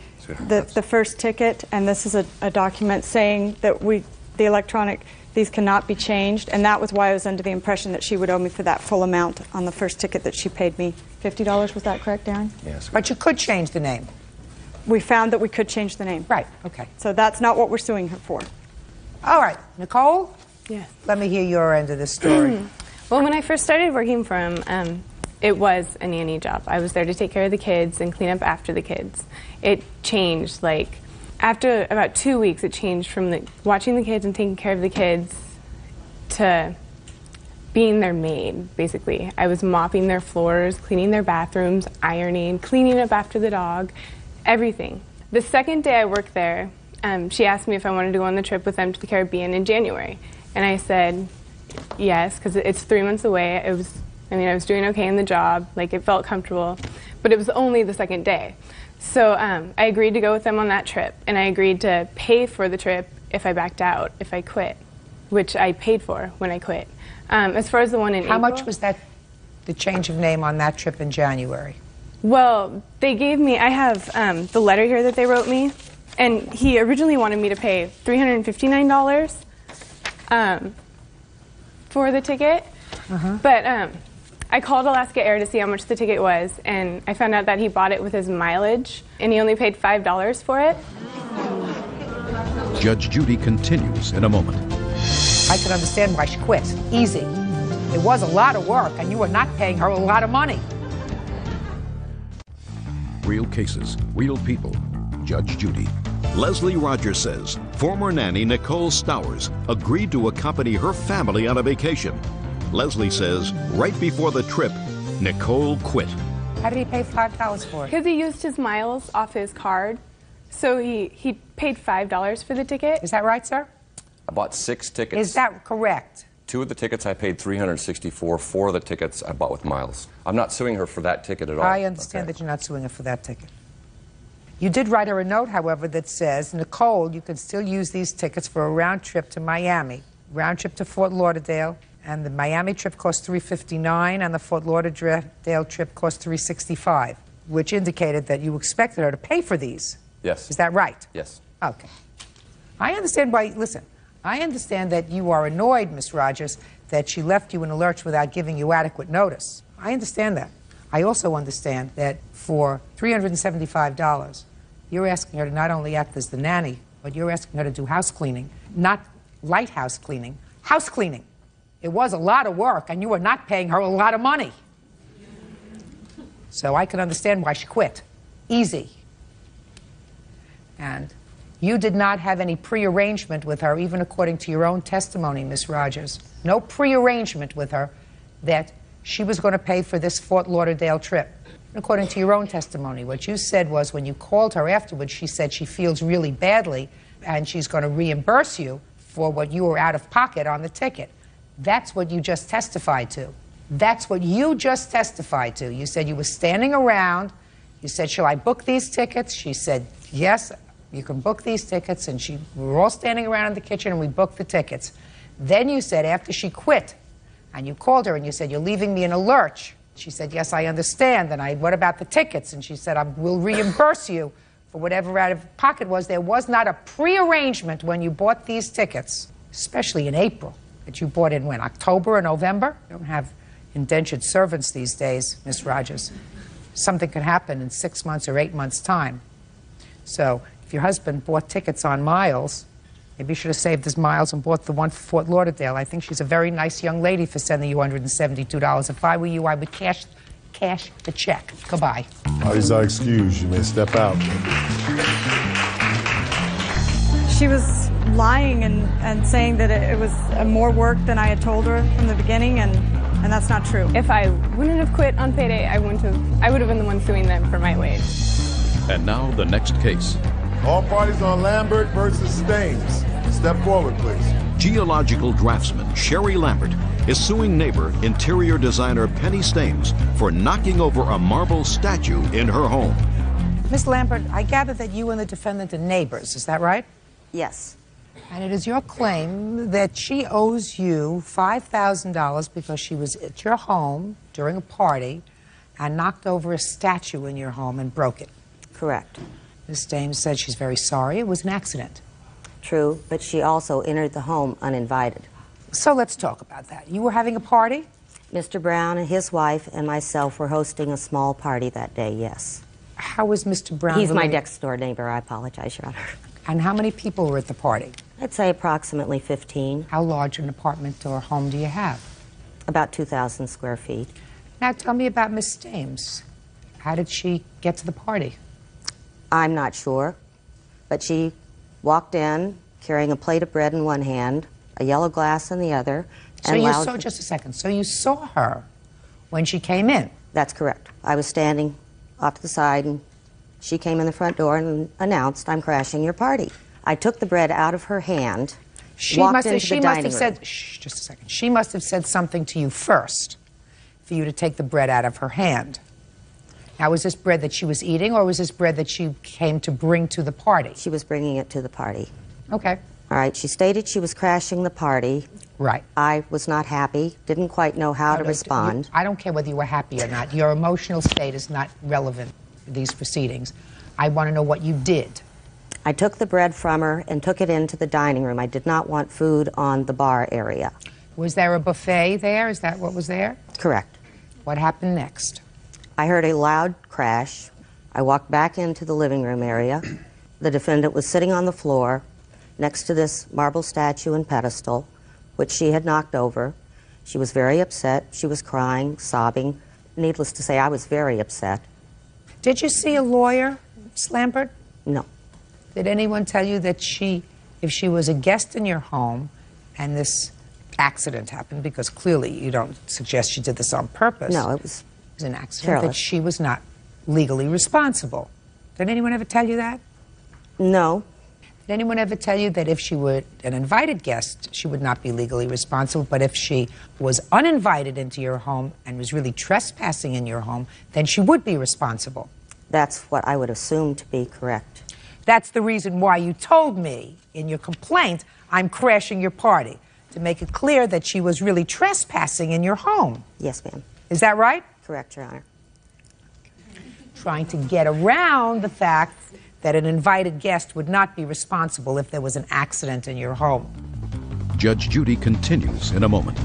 first ticket, and this is a document saying that the electronic, these cannot be changed, and that was why I was under the impression that she would owe me for that full amount on the first ticket that she paid me. $50, was that correct, Darren? Yes. But you could change the name. We found that we could change the name. Right, okay. So that's not what we're suing her for. All right, Nicole? Yes. Let me hear your end of the story. Well, when I first started working for him, it was a nanny job. I was there to take care of the kids and clean up after the kids. It changed, like, after about 2 weeks, it changed from watching the kids and taking care of the kids to being their maid, basically. I was mopping their floors, cleaning their bathrooms, ironing, cleaning up after the dog, everything. The second day I worked there, she asked me if I wanted to go on the trip with them to the Caribbean in January. And I said yes, because it's 3 months away. I was doing okay in the job, like it felt comfortable, but it was only the second day. So I agreed to go with them on that trip, and I agreed to pay for the trip if I backed out, if I quit, which I paid for when I quit. As far as the one in April, How much was that, the change of name on that trip in January? Well, they gave me, I have the letter here that they wrote me, and he originally wanted me to pay $359 for the ticket, but I called Alaska Air to see how much the ticket was, and I found out that he bought it with his mileage, and he only paid $5 for it. Judge Judy continues in a moment. I can understand why she quit. Easy. It was a lot of work, and you were not paying her a lot of money. Real cases, real people. Judge Judy. Leslie Rogers says former nanny Nicole Stowers agreed to accompany her family on a vacation. Leslie says right before the trip, Nicole quit. How did he pay $5 for it? Because he used his miles off his card, so he paid $5 for the ticket. Is that right, sir? I bought 6 tickets. Is that correct? 2 of the tickets I paid $364. 4 of the tickets I bought with miles. I'm not suing her for that ticket at all. I understand that you're not suing her for that ticket. You did write her a note, however, that says, Nicole, you can still use these tickets for a round trip to Miami, round trip to Fort Lauderdale, and the Miami trip cost $359, and the Fort Lauderdale trip cost $365, which indicated that you expected her to pay for these. Yes. Is that right? Yes. Okay. I understand why, listen, I understand that you are annoyed, Miss Rogers, that she left you in a lurch without giving you adequate notice. I understand that. I also understand that for $375, You're asking her to not only act as the nanny, but you're asking her to do house cleaning. Not light house cleaning, house cleaning. It was a lot of work, and you were not paying her a lot of money. So I can understand why she quit. Easy. And you did not have any prearrangement with her, even according to your own testimony, Miss Rogers. No prearrangement with her that she was going to pay for this Fort Lauderdale trip. According to your own testimony, what you said was when you called her afterwards, she said she feels really badly and she's going to reimburse you for what you were out of pocket on the ticket. That's what you just testified to. That's what you just testified to. You said you were standing around. You said, shall I book these tickets? She said, yes, you can book these tickets. And we were all standing around in the kitchen and we booked the tickets. Then you said after she quit and you called her and you said, you're leaving me in a lurch. She said, yes, I understand. And what about the tickets? And she said, I will reimburse you for whatever out of pocket was. There was not a prearrangement when you bought these tickets, especially in April, that you bought in when? October or November? You don't have indentured servants these days, Miss Rogers. Something could happen in 6 months or 8 months' time. So if your husband bought tickets on Miles, maybe you should have saved his miles and bought the one for Fort Lauderdale. I think she's a very nice young lady for sending you $172. If I were you, I would cash the check. Goodbye. Parties are excused. You may step out. She was lying and saying that it was more work than I had told her from the beginning, and that's not true. If I wouldn't have quit on payday, I would have been the one suing them for my wage. And now the next case. All parties on Lambert versus Staines. Step forward, please. Geological draftsman Sherry Lambert is suing neighbor interior designer Penny Staines for knocking over a marble statue in her home. Miss Lambert, I gather that you and the defendant are neighbors, is that right? Yes. And it is your claim that she owes you $5,000 because she was at your home during a party and knocked over a statue in your home and broke it. Correct. Ms. Staines said she's very sorry. It was an accident. True, but she also entered the home uninvited. So let's talk about that. You were having a party? Mr. Brown and his wife and myself were hosting a small party that day, yes. How was Mr. Brown? He's my next-door neighbor. I apologize, Your Honor. And how many people were at the party? I'd say approximately 15. How large an apartment or home do you have? About 2,000 square feet. Now tell me about Miss Staines. How did she get to the party? I'm not sure, but she walked in carrying a plate of bread in one hand, a yellow glass in the other. So you saw, just a second, so you saw her when she came in? That's correct. I was standing off to the side and she came in the front door and announced, I'm crashing your party. I took the bread out of her hand, walked into the dining room. Said, shh, just a second. She must have said something to you first for you to take the bread out of her hand. Now, was this bread that she was eating, or was this bread that she came to bring to the party? She was bringing it to the party. Okay. All right, she stated she was crashing the party. Right. I was not happy, didn't quite know how to respond. I don't care whether you were happy or not. Your emotional state is not relevant for these proceedings. I want to know what you did. I took the bread from her and took it into the dining room. I did not want food on the bar area. Was there a buffet there? Is that what was there? Correct. What happened next? I heard a loud crash. I walked back into the living room area. The defendant was sitting on the floor next to this marble statue and pedestal, which she had knocked over. She was very upset. She was crying, sobbing. Needless to say, I was very upset. Did you see a lawyer, Ms. Lambert? No. Did anyone tell you that if she was a guest in your home and this accident happened, because clearly you don't suggest she did this on purpose. No, it was an accident, careless. that she was not legally responsible. Did anyone ever tell you that? No. Did anyone ever tell you that if she were an invited guest, she would not be legally responsible, but if she was uninvited into your home and was really trespassing in your home, then she would be responsible? That's what I would assume to be correct. That's the reason why you told me in your complaint, I'm crashing your party, to make it clear that she was really trespassing in your home. Yes, ma'am. Is that right? Correct, Your Honor. Trying to get around the fact that an invited guest would not be responsible if there was an accident in your home. Judge Judy continues in a moment.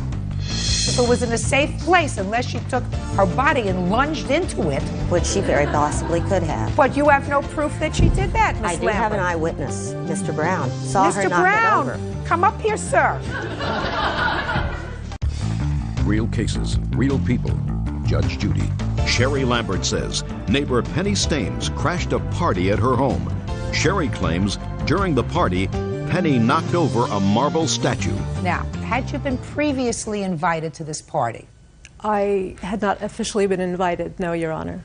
if it was in a safe place, unless she took her body and lunged into it. Which she very possibly could have. But you have no proof that she did that, Miss I do have an eyewitness, Mr. Brown. Saw her knock it over. Mr. Brown, come up here, sir. Real cases, real people. Judge Judy. Sherry Lambert says neighbor Penny Stames crashed a party at her home. Sherry claims during the party, Penny knocked over a marble statue. Now, had you been previously invited to this party? I had not officially been invited, no, Your Honor.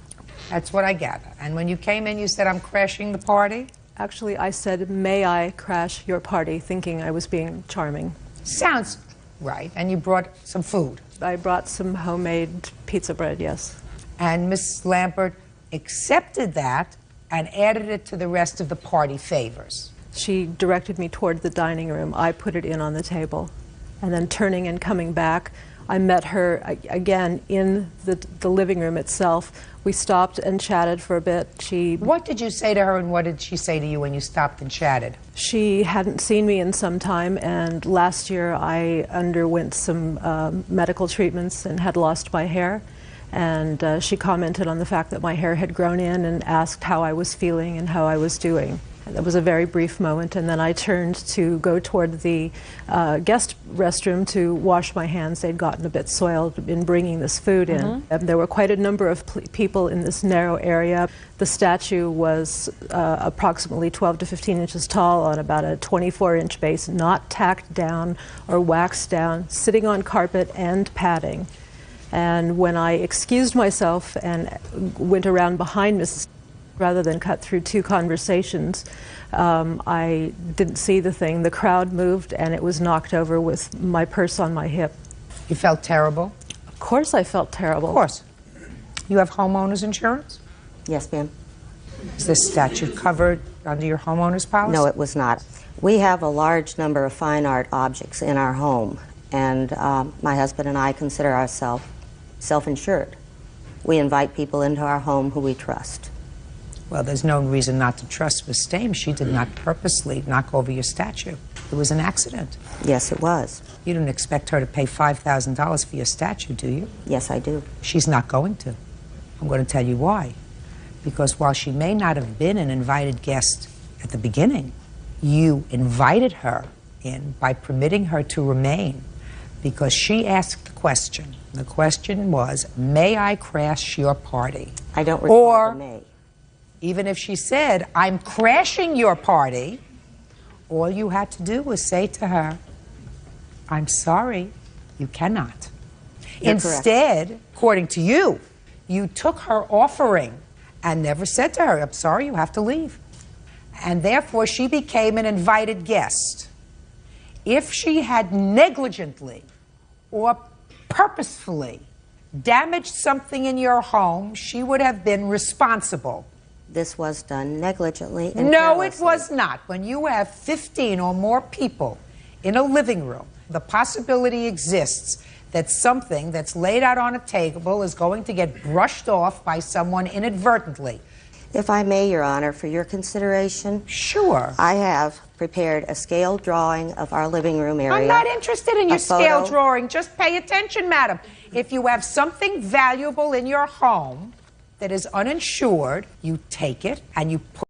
That's what I gather. And when you came in, you said, I'm crashing the party? Actually, I said, may I crash your party, thinking I was being charming. Sounds right. And you brought some food? I brought some homemade pizza bread, yes. And Miss Lambert accepted that and added it to the rest of the party favors. She directed me toward the dining room. I put it in on the table. And then turning and coming back, I met her again in the living room itself. We stopped and chatted for a bit. What did you say to her, and what did she say to you when you stopped and chatted? She hadn't seen me in some time, and last year I underwent some medical treatments and had lost my hair. And she commented on the fact that my hair had grown in and asked how I was feeling and how I was doing. That was a very brief moment, and then I turned to go toward the guest restroom to wash my hands. They'd gotten a bit soiled in bringing this food in. And there were quite a number of people in this narrow area. The statue was approximately 12 to 15 inches tall on about a 24-inch base, not tacked down or waxed down, sitting on carpet and padding. And when I excused myself and went around behind Mrs. rather than cut through two conversations, I didn't see the thing. The crowd moved and it was knocked over with my purse on my hip. You felt terrible? Of course I felt terrible. Of course. You have homeowner's insurance? Yes, ma'am. Is this statue covered under your homeowner's policy? No, it was not. We have a large number of fine art objects in our home, and my husband and I consider ourselves self-insured. We invite people into our home who we trust. Well, there's no reason not to trust Miss Stames. She did not purposely knock over your statue. It was an accident. Yes, it was. You didn't expect her to pay $5,000 for your statue, do you? Yes, I do. She's not going to. I'm going to tell you why. Because while she may not have been an invited guest at the beginning, you invited her in by permitting her to remain because she asked the question. The question was, may I crash your party? I don't recall the may. Even if she said, I'm crashing your party, all you had to do was say to her, I'm sorry, you cannot. Instead, according to you, you took her offering and never said to her, I'm sorry, you have to leave. And therefore, she became an invited guest. If she had negligently or purposefully damaged something in your home, she would have been responsible. This was done negligently and No, carelessly. it was not. When you have 15 or more people in a living room, the possibility exists that something that's laid out on a table is going to get brushed off by someone inadvertently. If I may, Your Honor, for your consideration. Sure. I have prepared a scale drawing of our living room area. I'm not interested in your scale drawing. Just pay attention, madam. If you have something valuable in your home that is uninsured, you take it and you put